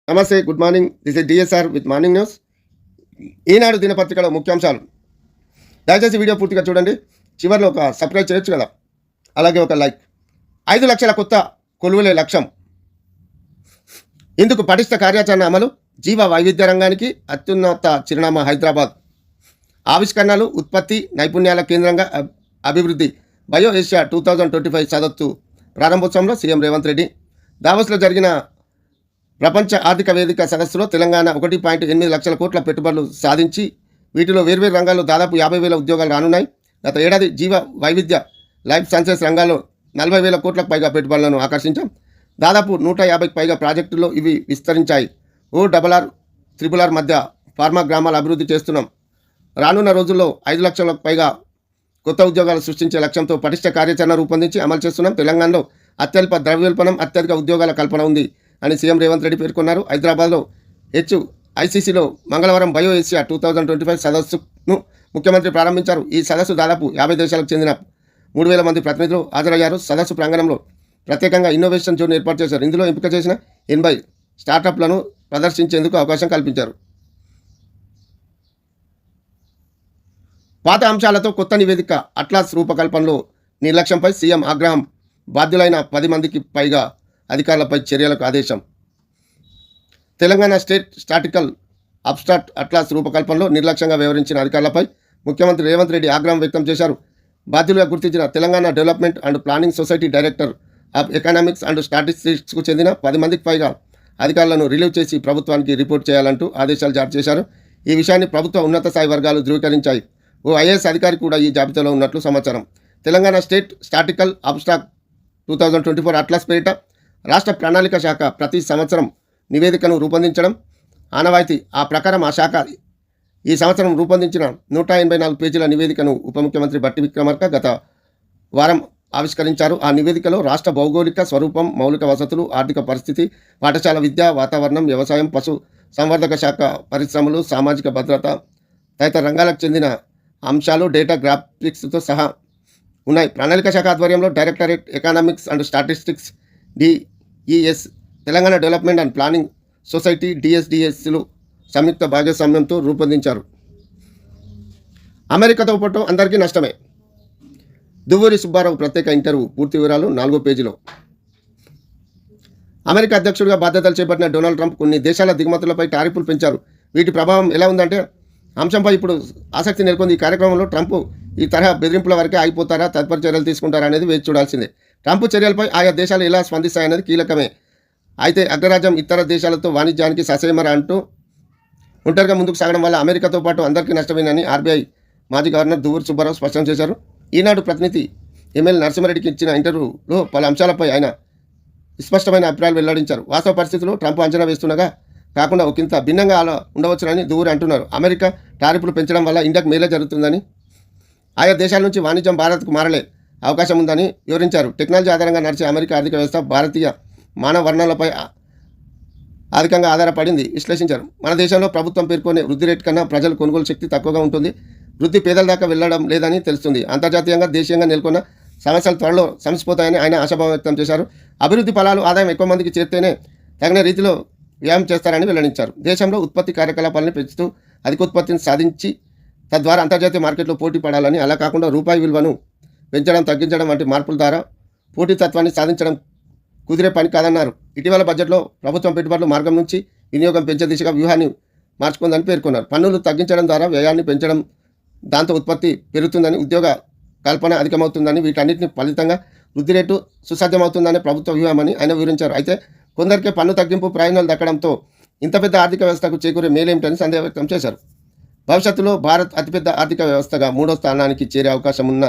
నమస్తే, good morning. This is DSR with morning news. Eenadu దినపత్రికలో ముఖ్యాంశాలు. దయచేసి వీడియో పూర్తిగా చూడండి. చివరిలో ఒక సబ్స్క్రైబ్ చేయొచ్చు కదా, అలాగే ఒక లైక్. 5 లక్షల కొత్త కొలువులే లక్ష్యం. ఇందుకు పటిష్ట కార్యాచరణ అమలు. జీవ వైవిధ్య రంగానికి అత్యున్నత చిరునామా హైదరాబాద్. ఆవిష్కరణలు, ఉత్పత్తి, నైపుణ్యాల కేంద్రంగా అభివృద్ధి. బయో ఏషియా 2025 సదస్సు ప్రారంభోత్సవంలో సీఎం రేవంత్ రెడ్డి. దావోస్లో జరిగిన ప్రపంచ ఆర్థిక వేదిక సదస్సులో తెలంగాణ 1.8 లక్షల కోట్ల పెట్టుబడులు సాధించి వీటిలో వేర్వేరు రంగాల్లో దాదాపు 50,000 ఉద్యోగాలు రానున్నాయి. గత ఏడాది జీవ వైవిధ్య లైఫ్ సైన్సెస్ రంగాల్లో 40,000 కోట్లకు పైగా పెట్టుబడులను ఆకర్షించాం. దాదాపు 150కి పైగా ప్రాజెక్టుల్లో ఇవి విస్తరించాయి. ORR, RRR మధ్య ఫార్మా గ్రామాల అభివృద్ధి చేస్తున్నాం. రానున్న రోజుల్లో 5 లక్షలకు పైగా కొత్త ఉద్యోగాలు సృష్టించే లక్ష్యంతో పటిష్ట కార్యాచరణ రూపొందించి అమలు చేస్తున్నాం. తెలంగాణలో అత్యల్ప ద్రవ్యోల్బణం, అత్యధిక ఉద్యోగాల కల్పన ఉంది అని సీఎం రేవంత్ రెడ్డి పేర్కొన్నారు. హైదరాబాద్లో HICCలో మంగళవారం బయో ఏషియా 2025 సదస్సును ముఖ్యమంత్రి ప్రారంభించారు. ఈ సదస్సు దాదాపు 50 దేశాలకు చెందిన 3,000 మంది ప్రతినిధులు హాజరయ్యారు. సదస్సు ప్రాంగణంలో ప్రత్యేకంగా ఇన్నోవేషన్ జోన్ ఏర్పాటు చేశారు. ఇందులో ఎంపిక చేసిన 80 స్టార్టప్లను ప్రదర్శించేందుకు అవకాశం కల్పించారు. పాత అంశాలతో కొత్త నివేదిక అట్లాస్ రూపకల్పనలో నిర్లక్ష్యంపై సీఎం ఆగ్రహం. బాధ్యులైన 10 మందికి పైగా అధికారులపై చర్యలకు ఆదేశం. Telangana state statistical abstract atlas రూపకల్పనలో నిర్లక్ష్యంగా వ్యవహరించిన అధికారులపై ముఖ్యమంత్రి రేవంత్ రెడ్డి ఆగ్రహం వ్యక్తం చేశారు. బాధ్యులుగా గుర్తించిన Telangana development and planning society director of economics and స్టాటిస్టిక్స్కు చెందిన 10 మందికి పైగా అధికారులను రిలీవ్ చేసి ప్రభుత్వానికి రిపోర్ట్ చేయాలంటూ ఆదేశాలు జారీ చేశారు. ఈ విషయాన్ని ప్రభుత్వ ఉన్నత స్థాయి వర్గాలు ధృవీకరించాయి. ఓ ఐఏఎస్ అధికారి కూడా ఈ జాబితాలో ఉన్నట్లు సమాచారం. Telangana state statistical abstract 2024 atlas పేరిట రాష్ట్ర ప్రణాళిక శాఖ ప్రతి సంవత్సరం నివేదికను రూపొందించడం ఆనవాయితీ. ఆ ప్రకారం ఆ శాఖ ఈ సంవత్సరం రూపొందించిన 184 పేజీల నివేదికను ఉప ముఖ్యమంత్రి బట్టి విక్రమార్క గత వారం ఆవిష్కరించారు. ఆ నివేదికలో రాష్ట్ర భౌగోళిక స్వరూపం, మౌలిక వసతులు, ఆర్థిక పరిస్థితి, పాఠశాల విద్య, వాతావరణం, వ్యవసాయం, పశు సంవర్ధక శాఖ, పరిశ్రమలు, సామాజిక భద్రత తదితర రంగాలకు చెందిన అంశాలు, డేటా, గ్రాఫిక్స్తో సహా ఉన్నాయి. ప్రణాళిక శాఖ ఆధ్వర్యంలో directorate economics and statistics, DES, Telangana development and planning society, DSDSలు సంయుక్త భాగస్వామ్యంతో రూపొందించారు. అమెరికాతో పాటు అందరికీ నష్టమే. దువ్వూరి సుబ్బారావు ప్రత్యేక ఇంటర్వ్యూ. పూర్తి వివరాలు 4వ పేజీలో. అమెరికా అధ్యక్షుడిగా బాధ్యతలు చేపట్టిన డొనాల్డ్ ట్రంప్ కొన్ని దేశాల దిగుమతులపై టారిఫ్లు పెంచారు. వీటి ప్రభావం ఎలా ఉందంటే అంశంపై ఇప్పుడు ఆసక్తి నెలకొంది. ఈ కార్యక్రమంలో ట్రంప్ ఈ తరహా బెదిరింపుల వరకే ఆగిపోతారా, తదుపరి చర్యలు తీసుకుంటారా అనేది వేచి చూడాల్సిందే. ట్రంప్ చర్యలపై ఆయా దేశాలు ఎలా స్పందిస్తాయనేది కీలకమే. అయితే అగ్రరాజ్యం ఇతర దేశాలతో వాణిజ్యానికి ససేమరా అంటూ ఒంటరిగా ముందుకు సాగడం వల్ల అమెరికాతో పాటు అందరికీ నష్టమేనని RBI మాజీ గవర్నర్ దువ్వూరి సుబ్బారావు స్పష్టం చేశారు. ఈనాడు ప్రతినిధి ML నరసింహారెడ్డికి ఇచ్చిన ఇంటర్వ్యూలో పలు అంశాలపై ఆయన స్పష్టమైన అభిప్రాయాలు వెల్లడించారు. వాస్తవ పరిస్థితుల్లో ట్రంప్ అంచనా వేస్తుండగా కాకుండా ఒకంత భిన్నంగా అలా ఉండవచ్చునని దువ్వూరి అంటున్నారు. అమెరికా టారిఫ్లు పెంచడం వల్ల ఇండియాకు మేలే జరుగుతుందని, ఆయా దేశాల నుంచి వాణిజ్యం భారత్కు మారలే అవకాశం ఉందని వివరించారు. టెక్నాలజీ ఆధారంగా నడిచే అమెరికా ఆర్థిక వ్యవస్థ భారతీయ మానవ వనరులపై అధికంగా ఆధారపడింది విశ్లేషించారు. మన దేశంలో ప్రభుత్వం పేర్కొనే వృద్ధి రేటు కన్నా ప్రజల కొనుగోలు శక్తి తక్కువగా ఉంటుంది. వృద్ధి పేదల దాకా వెళ్లడం లేదని తెలుస్తుంది. అంతర్జాతీయంగా, దేశీయంగా నెలకొన్న సమస్యలు త్వరలో సమసిపోతాయని ఆయన ఆశాభావం వ్యక్తం చేశారు. అభివృద్ధి ఫలాలు ఆదాయం ఎక్కువ మందికి చేరితేనే తగిన రీతిలో వ్యయం చేస్తారని వెల్లడించారు. దేశంలో ఉత్పత్తి కార్యకలాపాలను పెంచుతూ అధిక ఉత్పత్తిని సాధించి తద్వారా అంతర్జాతీయ మార్కెట్లో పోటీ పడాలని, అలా కాకుండా రూపాయి విలువను పెంచడం, తగ్గించడం వంటి మార్పుల ద్వారా పోటీతత్వాన్ని సాధించడం కుదిరే పని కాదన్నారు. ఇటీవల బడ్జెట్లో ప్రభుత్వం పెట్టుబడుల మార్గం నుంచి వినియోగం పెంచే దిశగా వ్యూహాన్ని మార్చుకుందని పేర్కొన్నారు. పన్నులు తగ్గించడం ద్వారా వ్యయాన్ని పెంచడం, దాంతో ఉత్పత్తి పెరుగుతుందని, ఉద్యోగ కల్పన అధికమవుతుందని, వీటన్నిటిని ఫలితంగా వృద్ధి రేటు సుసాధ్యమవుతుందనే ప్రభుత్వ వ్యూహమని ఆయన వివరించారు. అయితే కొందరికే పన్ను తగ్గింపు ప్రయోజనాలు దక్కడంతో ఇంత పెద్ద ఆర్థిక వ్యవస్థకు చేకూరే మేలేమిటని సందేహం వ్యక్తం చేశారు. భవిష్యత్తులో భారత్ అతిపెద్ద ఆర్థిక వ్యవస్థగా 3వ స్థానానికి చేరే అవకాశం ఉన్న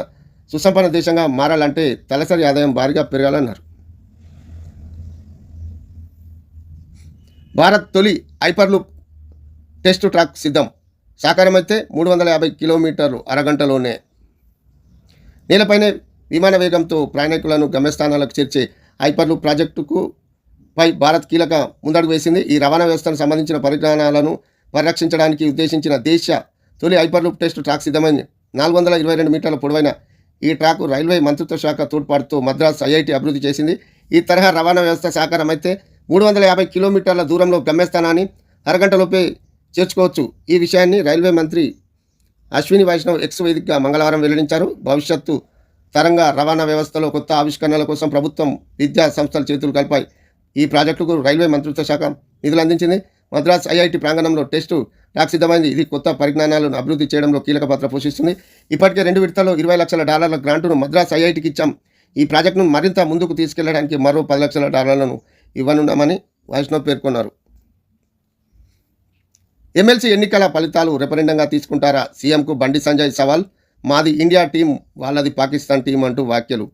సుసంపన్న దేశంగా మారాలంటే తలసరి ఆదాయం భారీగా పెరగాలన్నారు. భారత్ తొలి హైపర్లూప్ టెస్ట్ ట్రాక్ సిద్ధం. సాకారమైతే 350 కిలోమీటర్లు అరగంటలోనే. నేలపైనే విమాన వేగంతో ప్రయాణికులను గమ్యస్థానాలకు చేర్చే హైపర్లూప్ ప్రాజెక్టుకు పై భారత్ కీలక ముందడుగు వేసింది. ఈ రవాణా వ్యవస్థను సంబంధించిన పరిజ్ఞానాలను పరిరక్షించడానికి ఉద్దేశించిన దేశ తొలి హైపర్లూప్ టెస్ట్ ట్రాక్ సిద్ధమైంది. 422 మీటర్ల పొడవైన ఈ ట్రాక్ రైల్వే మంత్రిత్వ శాఖ తోడ్పాటుతో మద్రాస్ IIT అభివృద్ధి చేసింది. ఈ తరహా రవాణా వ్యవస్థ సాకారమైతే 350 కిలోమీటర్ల దూరంలో గమ్యస్థానాన్ని అరగంటలోపే చేర్చుకోవచ్చు. ఈ విషయాన్ని రైల్వే మంత్రి అశ్విని వైష్ణవ్ ఎక్స్ వేదికగా మంగళవారం వెల్లడించారు. భవిష్యత్తు తరంగా రవాణా వ్యవస్థలో కొత్త ఆవిష్కరణల కోసం ప్రభుత్వం విద్యా సంస్థలు చేతులు కలిపాయి. ఈ ప్రాజెక్టుకు రైల్వే మంత్రిత్వ శాఖ నిధులు అందించింది. మద్రాస్ ఐఐటి ప్రాంగణంలో టెస్టు ట్రాక్ సిద్ధమైంది. ఇది కొత్త పరిజ్ఞానాలను అభివృద్ధి చేయడంలో కీలక పాత్ర పోషిస్తుంది. ఇప్పటికే 2 విడతల్లో $20 లక్షల గ్రాంటును మద్రాస్ ఐఐటికి ఇచ్చాం. ఈ ప్రాజెక్టును మరింత ముందుకు తీసుకెళ్లడానికి మరో $10 లక్షల ఇవ్వనున్నామని వైష్ణవ్ పేర్కొన్నారు. ఎమ్మెల్సీ ఎన్నికల ఫలితాలు రెఫరెండంగా తీసుకుంటారా? సీఎంకు బండి సంజయ్ సవాల్. మాది ఇండియా టీం, వాళ్ళది పాకిస్తాన్ టీం అంటూ వ్యాఖ్యలు.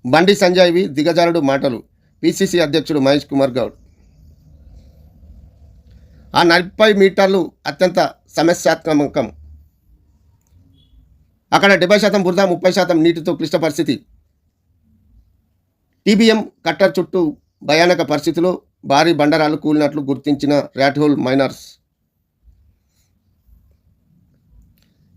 బండి సంజయ్వి దిగజారుడు మాటలు. పిసిసి అధ్యక్షుడు మహేష్ కుమార్ గౌడ్. ఆ 40 మీటర్లు అత్యంత సమస్యాత్మకం. అక్కడ 70% బురద, 30% నీటితో క్లిష్ట పరిస్థితి. టీబీఎం కట్టర్ చుట్టూ భయానక పరిస్థితిలో భారీ బండరాలు కూలినట్లు గుర్తించిన ర్యాట్-హోల్ మైనర్స్.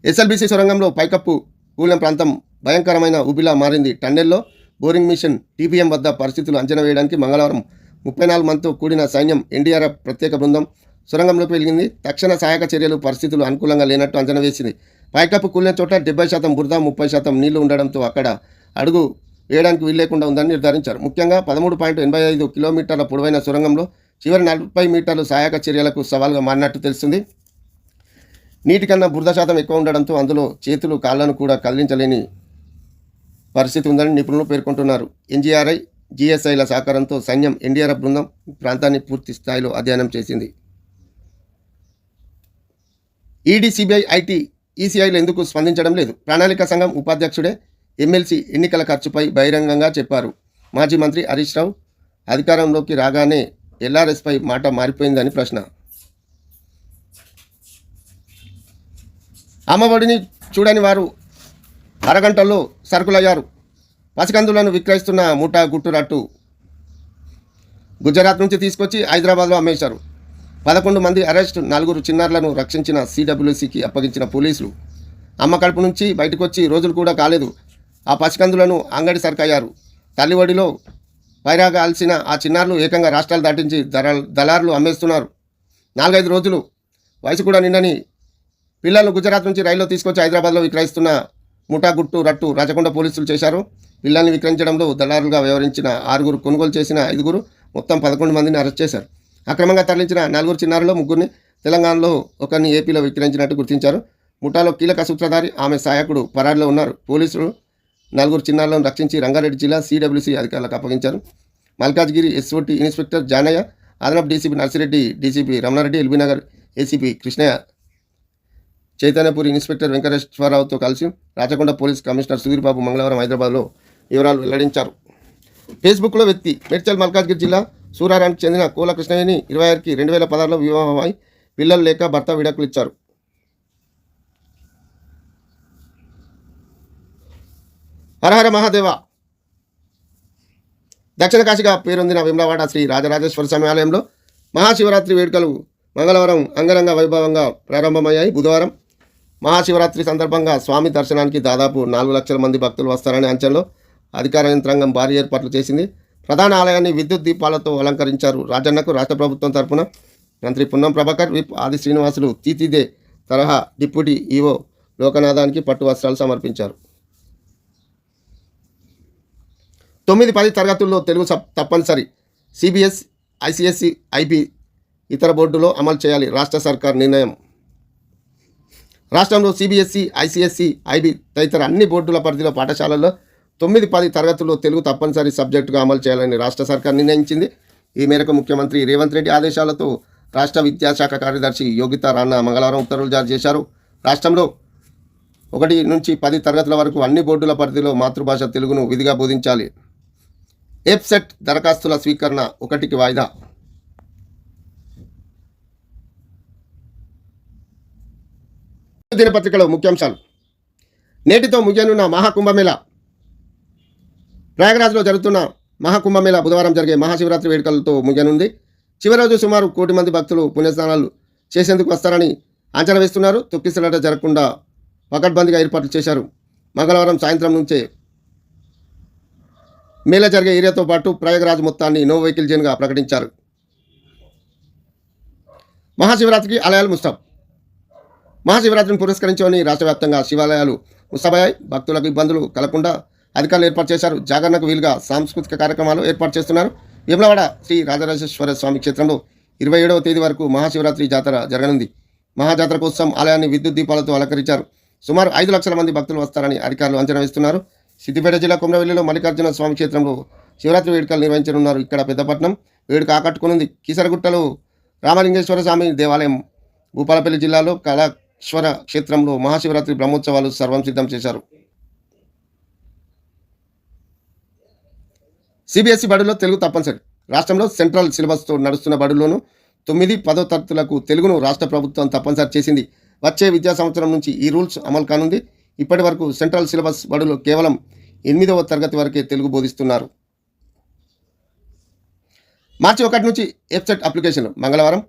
ఎస్ఎల్బీసీ సొరంగంలో పైకప్పు కూలిన ప్రాంతం భయంకరమైన ఊబిలా మారింది. టన్నెల్లో బోరింగ్ మిషన్ టీబీఎం వద్ద పరిస్థితులు అంచనా వేయడానికి మంగళవారం 34 మందితో కూడిన సైన్యం ఎన్డీఆర్ఎఫ్ ప్రత్యేక బృందం సొరంగంలోకి వెలిగింది. తక్షణ సహాయక చర్యలు పరిస్థితులు అనుకూలంగా లేనట్టు అంచనా వేసింది. పైకప్పు కూలిన చోట 70% బురద, 30% నీళ్లు ఉండడంతో అక్కడ అడుగు వేయడానికి వీల్లేకుండా ఉందని నిర్ధారించారు. ముఖ్యంగా 13.85 కిలోమీటర్ల పొడవైన సొరంగంలో చివరి 40 మీటర్లు సహాయక చర్యలకు సవాల్గా మారినట్టు తెలుస్తుంది. నీటి కన్నా బురద శాతం ఎక్కువ ఉండడంతో అందులో చేతులు, కాళ్లను కూడా కదిలించలేని పరిస్థితి ఉందని నిపుణులు పేర్కొంటున్నారు. ఎన్జీఆర్ఐ, జీఎస్ఐల సహకారంతో సైన్యం ఎన్డీఆర్ఎఫ్ బృందం ప్రాంతాన్ని పూర్తి స్థాయిలో అధ్యయనం చేసింది. ఈడీ, సిబిఐ, ఐటీ, ఈసీఐలు ఎందుకు స్పందించడం లేదు? ప్రణాళిక సంఘం ఉపాధ్యక్షుడే ఎమ్మెల్సీ ఎన్నికల ఖర్చుపై బహిరంగంగా చెప్పారు. మాజీ మంత్రి హరీష్ రావు అధికారంలోకి రాగానే ఎల్ఆర్ఎస్పై మాట మారిపోయిందని ప్రశ్న. అమ్మఒడిని చూడని వారు అరగంటల్లో సరుకులయ్యారు. పసికందులను విక్రయిస్తున్న ముఠా గుట్టురట్టు. గుజరాత్ నుంచి తీసుకొచ్చి హైదరాబాద్లో అమ్మేశారు. 11 మంది అరెస్ట్, 4 చిన్నారులను రక్షించిన సిడబ్ల్యూసీకి అప్పగించిన పోలీసులు. అమ్మ కడుపు నుంచి బయటకొచ్చి రోజులు కూడా కాలేదు. ఆ పసికందులను అంగడి సరుకయ్యారు. తల్లి ఒడిలో వైరాగా అలసిన ఆ చిన్నారులు ఏకంగా రాష్ట్రాలు దాటించి దళారులు అమ్మేస్తున్నారు. 4-5 రోజులు వయసు కూడా నిండని పిల్లలను గుజరాత్ నుంచి రైల్లో తీసుకొచ్చి హైదరాబాద్లో విక్రయిస్తున్న ముఠా గుట్టు రట్టు రాచకొండ పోలీసులు చేశారు. పిల్లల్ని విక్రయించడంలో దళారులుగా వ్యవహరించిన 6 కొనుగోలు చేసిన 5, మొత్తం 11 మందిని అరెస్ట్ చేశారు. అక్రమంగా తరలించిన 4 చిన్నారుల్లో 3 తెలంగాణలో, 1 ఏపీలో విక్రయించినట్టు గుర్తించారు. ముఠాలో కీలక సూత్రధారి, ఆమె సహాయకుడు పరారీలో ఉన్నారు. పోలీసులు 4 చిన్నారులను రక్షించి రంగారెడ్డి జిల్లా సిడబ్ల్యూసీ అధికారులకు అప్పగించారు. మల్కాజ్గిరి ఎస్ఓటీ ఇన్స్పెక్టర్ జానయ్య, అదనపు DCP Narsireddy, DCP Ramanareddy, LB Nagar ACP Krishnaiah, Chaitanyapuri inspector వెంకటేశ్వరరావుతో కలిసి రాచకొండ పోలీస్ కమిషనర్ సుధీర్ బాబు మంగళవారం హైదరాబాద్లో వివరాలు వెల్లడించారు. ఫేస్బుక్లో వ్యక్తి. మేడ్చల్ మల్కాజ్గిరి జిల్లా సూరారానికి చెందిన కోల కృష్ణయ్యని 26కి 2016లో వివాహమై పిల్లలు లేక భర్త విడాకులు ఇచ్చారు. హరహర మహాదేవ. దక్షిణ కాశీగా పేరొందిన వేములవాడ శ్రీ రాజరాజేశ్వర స్వామి ఆలయంలో మహాశివరాత్రి వేడుకలు మంగళవారం అంగరంగ వైభవంగా ప్రారంభమయ్యాయి. బుధవారం మహాశివరాత్రి సందర్భంగా స్వామి దర్శనానికి దాదాపు 4 లక్షల మంది భక్తులు వస్తారనే అంచనాలో అధికార యంత్రాంగం భారీ ఏర్పాట్లు చేసింది. ప్రధాన ఆలయాన్ని విద్యుత్ దీపాలతో అలంకరించారు. రాజన్నకు రాష్ట్ర ప్రభుత్వం తరఫున మంత్రి పున్నం ప్రభాకర్, విప్ ఆది శ్రీనివాసులు, తీతిదే తరహా డిప్యూటీ ఈవో లోకనాథానికి పట్టు వస్త్రాలు సమర్పించారు. 9-10 తరగతుల్లో తెలుగు తప్పనిసరి. సిబిఎస్, ఐసిఎస్సి, ఐబీ ఇతర బోర్డులో అమలు చేయాలి. రాష్ట్ర సర్కార్ నిర్ణయం. రాష్ట్రంలో సిబిఎస్ఈ, ఐసిఎస్సి, ఐబీ తదితర అన్ని బోర్డుల పరిధిలో పాఠశాలల్లో 9-10 తరగతుల్లో తెలుగు తప్పనిసరి సబ్జెక్టుగా అమలు చేయాలని రాష్ట్ర సర్కార్ నిర్ణయించింది. ఈ మేరకు ముఖ్యమంత్రి రేవంత్ రెడ్డి ఆదేశాలతో రాష్ట్ర విద్యాశాఖ కార్యదర్శి యోగితా రాణా మంగళవారం ఉత్తర్వులు జారీ చేశారు. రాష్ట్రంలో 1-10 తరగతుల వరకు అన్ని బోర్డుల పరిధిలో మాతృభాష తెలుగును విధిగా బోధించాలి. ఎప్సెట్ దరఖాస్తుల స్వీకరణ 1కి వాయిదా. దినపత్రికలో ముఖ్యాంశాలు. నేటితో ముగియనున్న మహాకుంభమేళా. ప్రయాగరాజ్లో జరుగుతున్న మహాకుంభమేళా బుధవారం జరిగే మహాశివరాత్రి వేడుకలతో ముగియనుంది. చివరి రోజు సుమారు 1 కోటి మంది భక్తులు పుణ్యస్నానాలు చేసేందుకు వస్తారని అంచనా వేస్తున్నారు. తొక్కిసలాట జరగకుండా పకడ్బందీగా ఏర్పాట్లు చేశారు. మంగళవారం సాయంత్రం నుంచే మేళా జరిగే ఏరియాతో పాటు ప్రయాగరాజ్ మొత్తాన్ని నో వెహికల్ జోన్గా ప్రకటించారు. మహాశివరాత్రికి ఆలయాలు ముస్తాబ్. మహాశివరాత్రిని పురస్కరించుకొని రాష్ట్ర వ్యాప్తంగా శివాలయాలు ముస్తాబయ్యాయి. భక్తులకు ఇబ్బందులు కలగకుండా అధికారులు ఏర్పాటు చేశారు. జాగరణకు వీలుగా సాంస్కృతిక కార్యక్రమాలు ఏర్పాటు చేస్తున్నారు. వేములవాడ శ్రీ రాజరాజేశ్వర స్వామి క్షేత్రంలో 27వ తేదీ వరకు మహాశివరాత్రి జాతర జరగనుంది. మహాజాతర కోసం ఆలయాన్ని విద్యుత్ దీపాలతో అలంకరించారు. సుమారు 5 లక్షల మంది భక్తులు వస్తారని అధికారులు అంచనా వేస్తున్నారు. సిద్దిపేట జిల్లా కొమరవెల్లిలో మల్లికార్జున స్వామి క్షేత్రంలో శివరాత్రి వేడుకలు నిర్వహించనున్నారు. ఇక్కడ పెద్దపట్నం వేడుక ఆకట్టుకునుంది. కీసరగుట్టలో రామలింగేశ్వర స్వామి దేవాలయం, భూపాలపల్లి జిల్లాలో కళాశ్వర క్షేత్రంలో మహాశివరాత్రి బ్రహ్మోత్సవాలు సర్వం సిద్ధం చేశారు. సిబిఎస్ఈ బడుల్లో తెలుగు తప్పనిసరి. రాష్ట్రంలో సెంట్రల్ సిలబస్తో నడుస్తున్న బడుల్లోనూ 9, 10వ తరగతులకు తెలుగును రాష్ట్ర ప్రభుత్వం తప్పనిసరి చేసింది. వచ్చే విద్యా సంవత్సరం నుంచి ఈ రూల్స్ అమలు కానుంది. ఇప్పటి వరకు సెంట్రల్ సిలబస్ బడులు కేవలం 8వ తరగతి వరకే తెలుగు బోధిస్తున్నారు. మార్చి 1 నుంచి వెబ్సైట్ అప్లికేషన్లు మంగళవారం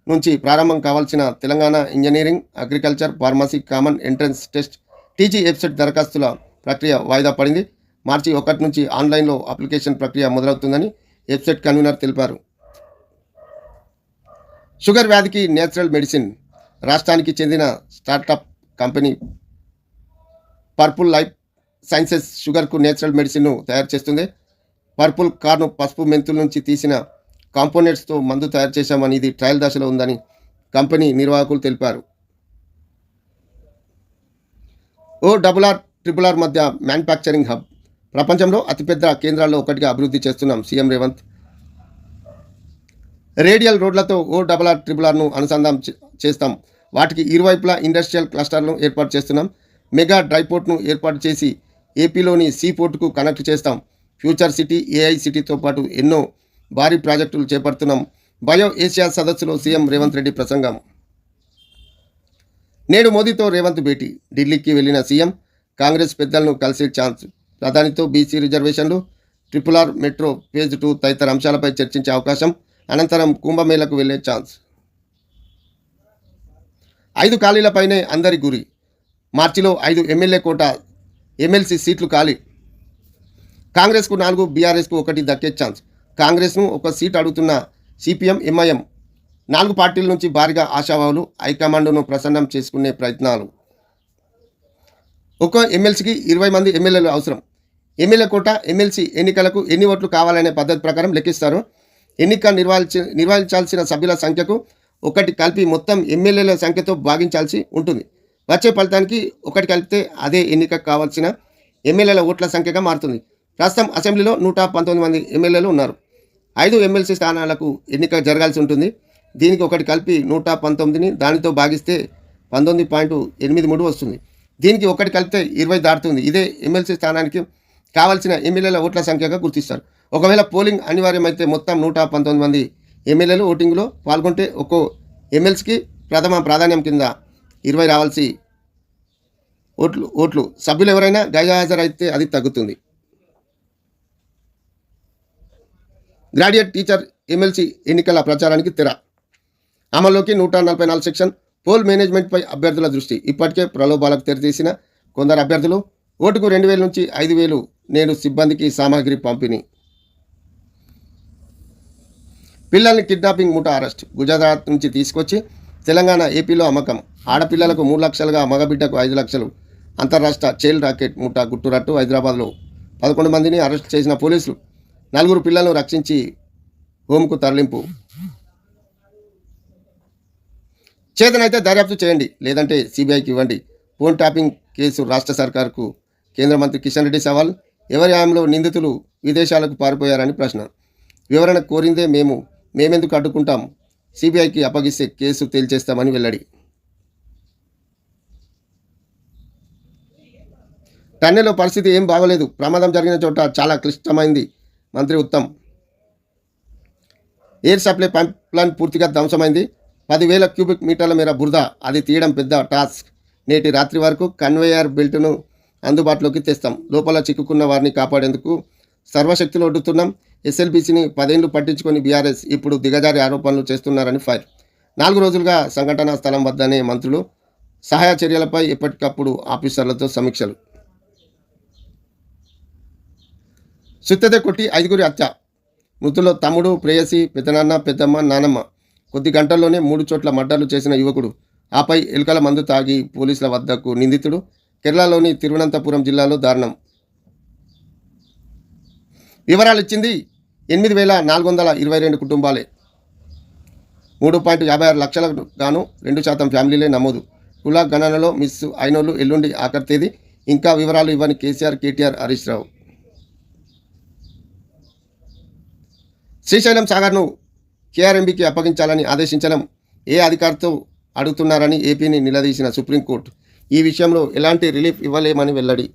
నుంచి ప్రారంభం కావాల్సిన Telangana engineering, agriculture, pharmacy common entrance test TG website దరఖాస్తుల ప్రక్రియ వాయిదా పడింది. మార్చి 1 నుంచి ఆన్లైన్లో అప్లికేషన్ ప్రక్రియ మొదలవుతుందని వెబ్సైట్ కన్వీనర్ తెలిపారు. షుగర్ వ్యాధికి నేచురల్ మెడిసిన్. రాష్ట్రానికి చెందిన startup company purple life sciences షుగర్కు నేచురల్ మెడిసిన్ను తయారు చేస్తుంది. పర్పుల్ కార్న్, పసుపు, మెంతుల నుంచి తీసిన కాంపోనెంట్స్తో మందు తయారు చేశామని ఇది ట్రయల్ దశలో ఉందని కంపెనీ నిర్వాహకులు తెలిపారు. ORR మధ్య మ్యానుఫ్యాక్చరింగ్ హబ్. ప్రపంచంలో అతిపెద్ద కేంద్రాల్లో ఒకటిగా అభివృద్ధి చేస్తున్నాం సీఎం రేవంత్. రేడియల్ రోడ్లతో ORR అనుసంధానం చేస్తాం. వాటికి ఇరువైపులా ఇండస్ట్రియల్ క్లస్టర్లను ఏర్పాటు చేస్తున్నాం. మెగా డ్రైపోర్ట్ను ఏర్పాటు చేసి ఏపీలోని సీ పోర్టుకు కనెక్ట్ చేస్తాం. ఫ్యూచర్ సిటీ, AI సిటీతో పాటు ఎన్నో భారీ ప్రాజెక్టులు చేపడుతున్నాం. బయో ఏషియా సదస్సులో సీఎం రేవంత్ రెడ్డి ప్రసంగం. నేడు మోదీతో రేవంత్ భేటీ. ఢిల్లీకి వెళ్లిన సీఎం కాంగ్రెస్ పెద్దలను కలిసే ఛాన్స్. ప్రధానితో బీసీ రిజర్వేషన్లు, RRR మెట్రో ఫేజ్ 2 తదితర అంశాలపై చర్చించే అవకాశం. అనంతరం కుంభమేళకు వెళ్లే ఛాన్స్. 5 ఖాళీలపైనే అందరి గురి. మార్చిలో 5 ఎమ్మెల్యే కోటా, ఎమ్మెల్సీ సీట్లు ఖాళీ. కాంగ్రెస్కు 4, బీఆర్ఎస్కు 1 దక్కే ఛాన్స్. కాంగ్రెస్ను 1 సీటు అడుగుతున్న సిపిఎం, ఎంఐఎం 4 పార్టీల నుంచి భారీగా ఆశావాహులు. హైకమాండ్ను ప్రసన్నం చేసుకునే ప్రయత్నాలు. ఒక్కో ఎమ్మెల్సీకి 20 మంది ఎమ్మెల్యేలు అవసరం. ఎమ్మెల్యే కోట, ఎమ్మెల్సీ ఎన్నికలకు ఎన్ని ఓట్లు కావాలనే పద్ధతి ప్రకారం లెక్కిస్తారు. ఎన్నిక నిర్వహించాల్సిన సభ్యుల సంఖ్యకు 1 కలిపి మొత్తం ఎమ్మెల్యేల సంఖ్యతో భాగించాల్సి ఉంటుంది. వచ్చే ఫలితానికి 1 కలిపితే అదే ఎన్నికకు కావాల్సిన ఎమ్మెల్యేల ఓట్ల సంఖ్యగా మారుతుంది. ప్రస్తుతం అసెంబ్లీలో 119 మంది ఎమ్మెల్యేలు ఉన్నారు. 5 ఎమ్మెల్సీ స్థానాలకు ఎన్నిక జరగాల్సి ఉంటుంది. దీనికి 1 కలిపి 119ని దానితో భాగిస్తే 19.83 వస్తుంది. దీనికి 1 కలిపితే 20 దాటుతుంది. ఇదే ఎమ్మెల్సీ స్థానానికి కావాల్సిన ఎమ్మెల్యేల ఓట్ల సంఖ్యగా గుర్తిస్తారు. ఒకవేళ పోలింగ్ అనివార్యమైతే మొత్తం 119 మంది ఎమ్మెల్యేలు ఓటింగ్లో పాల్గొంటే ఒక్కో ఎమ్మెల్సీకి ప్రథమ ప్రాధాన్యం కింద 20 రావాల్సి ఓట్లు సభ్యులు ఎవరైనా గైర్హాజరైతే అది తగ్గుతుంది. గ్రాడ్యుయేట్ టీచర్ ఎమ్మెల్సీ ఎన్నికల ప్రచారానికి తెర. అమల్లోకి 144 సెక్షన్. పోల్ మేనేజ్మెంట్పై అభ్యర్థుల దృష్టి. ఇప్పటికే ప్రలోభాలకు తెరతీసిన కొందరు అభ్యర్థులు. ఓటుకు 2000 నుంచి 5000 నేడు సిబ్బందికి సామాగ్రి పంపిణీ. పిల్లల్ని కిడ్నాపింగ్ ముఠా అరెస్ట్. గుజరాత్ నుంచి తీసుకొచ్చి తెలంగాణ, ఏపీలో అమ్మకం. ఆడపిల్లలకు 3 లక్షలుగా, మగబిడ్డకు 5 లక్షలు. అంతర్రాష్ట్ర చైల్డ్ రాకెట్ ముఠా గుట్టురట్టు. హైదరాబాద్లో 11 మందిని అరెస్ట్ చేసిన పోలీసులు. 4 పిల్లలను రక్షించి హోంకు తరలింపు. చేతనైతే దర్యాప్తు చేయండి, లేదంటే సిబిఐకి ఇవ్వండి. ఫోన్ ట్యాపింగ్ కేసు రాష్ట్ర సర్కార్కు కేంద్ర మంత్రి కిషన్ రెడ్డి సవాల్. ఎవరి హయాంలో నిందితులు విదేశాలకు పారిపోయారని ప్రశ్న. వివరణ కోరిందే మేమెందుకు అడ్డుకుంటాం, సిబిఐకి అప్పగిస్తే కేసు తేల్చేస్తామని వెల్లడి. టన్నెలో పరిస్థితి ఏం బాగోలేదు. ప్రమాదం జరిగిన చోట చాలా క్లిష్టమైంది. మంత్రి Uttam. Air supply pipe line పూర్తిగా ధ్వంసమైంది. 10,000 క్యూబిక్ మీటర్ల మేర బురద. అది తీయడం పెద్ద టాస్క్. నేటి రాత్రి వరకు కన్వేయర్ బెల్ట్ను అందుబాటులోకి తెస్తాం. లోపల చిక్కుకున్న వారిని కాపాడేందుకు సర్వశక్తులు ఒడ్డుతున్నాం. ఎస్ఎల్బీసీని 10 ఏళ్లు పట్టించుకొని బీఆర్ఎస్ ఇప్పుడు దిగజారి ఆరోపణలు చేస్తున్నారని ఫైర్. 4 రోజులుగా సంఘటనా స్థలం వద్దనే మంత్రులు. సహాయ చర్యలపై ఎప్పటికప్పుడు ఆఫీసర్లతో సమీక్షలు. సుత్తెతే కొట్టి 5గురి హత్య. మృతుల్లో తమ్ముడు, ప్రేయసి, పెద్దనాన్న, పెద్దమ్మ, నానమ్మ. కొద్ది గంటల్లోనే 3 చోట్ల మర్డర్లు చేసిన యువకుడు. ఆపై ఎలుకల మందు తాగి పోలీసుల వద్దకు నిందితుడు. కేరళలోని తిరువనంతపురం జిల్లాలో దారుణం. వివరాలిచ్చింది 8,422 కుటుంబాలే. 3.56 లక్షలకు గాను 2% ఫ్యామిలీలే నమోదు. కుల గణనలో మిస్ అయినోళ్ళు ఎల్లుండి ఆఖరి తేదీ. ఇంకా వివరాలు ఇవ్వని కేసీఆర్, కేటీఆర్, హరీష్ రావు. శ్రీశైలం సాగర్ను కేఆర్ఎంబీకి అప్పగించాలని ఆదేశించడం ఏ అధికారితో అడుగుతున్నారని ఏపీని నిలదీసిన సుప్రీంకోర్టు ఈ విషయంలో ఎలాంటి రిలీఫ్ ఇవ్వలేమని వెల్లడి.